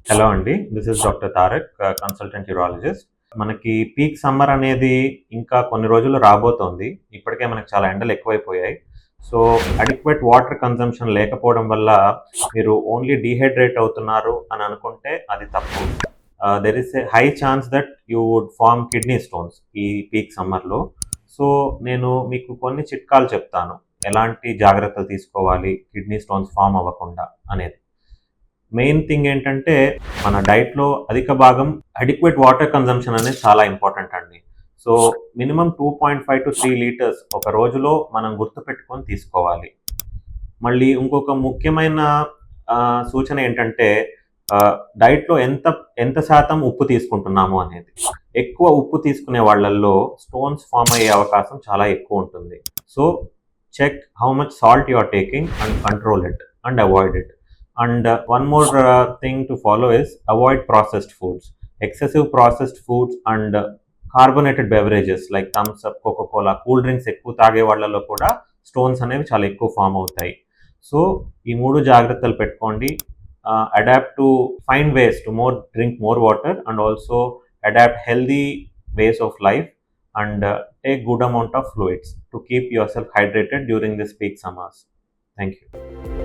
Hello అండి. This is doctor Tarak, consultant urologist. మనకి peak summer అనేది ఇంకా కొన్ని రోజుల్లో రాబోతోంది. ఇప్పటికే మనకి చాలా ఎండలు ఎక్కువైపోయాయి. సో, అడిక్వేట్ వాటర్ కన్జంప్షన్ లేకపోవడం వల్ల మీరు ఓన్లీ డీహైడ్రేట్ అవుతున్నారు అని అనుకుంటే అది తప్పు. There is a high chance that you would form kidney stones ఈ పీక్ సమ్మర్‌లో. సో, నేను మీకు కొన్ని చిట్కాలు చెప్తాను. ఎలాంటి జాగ్రత్తలు తీసుకోవాలి కిడ్నీ స్టోన్స్ ఫార్మ్ అవ్వకుండా అనేది. మెయిన్ థింగ్ ఏంటంటే మన డైట్‌లో అధిక భాగం అడిక్వేట్ వాటర్ కన్జంప్షన్ అనేది చాలా ఇంపార్టెంట్ అండి. సో, మినిమమ్ 2.5-3 లీటర్స్ ఒక రోజులో మనం గుర్తుపెట్టుకొని తీసుకోవాలి. మళ్ళీ ఇంకొక ముఖ్యమైన సూచన ఏంటంటే డైట్‌లో ఎంత ఎంత శాతం ఉప్పు తీసుకుంటున్నాము అనేది. ఎక్కువ ఉప్పు తీసుకునే వాళ్ళల్లో స్టోన్స్ ఫార్మ్ అయ్యే అవకాశం చాలా ఎక్కువుంటుంది. So, check how much salt you are taking and control it and avoid it. And one more thing to follow is avoid processed foods. Excessive processed foods and carbonated beverages like Thums Up, Coca Cola, cool drinks ఎక్కువ తాగే వాళ్ళలో కూడా stones అనేవి చాలా ఎక్కువ form అవుతాయి. So ఈ మూడు జాగ్రత్తలు పెట్టుకోండి. Adapt to find ways to drink more water and also adapt healthy ways of life and take good amount of fluids to keep yourself hydrated during this peak summers. Thank you.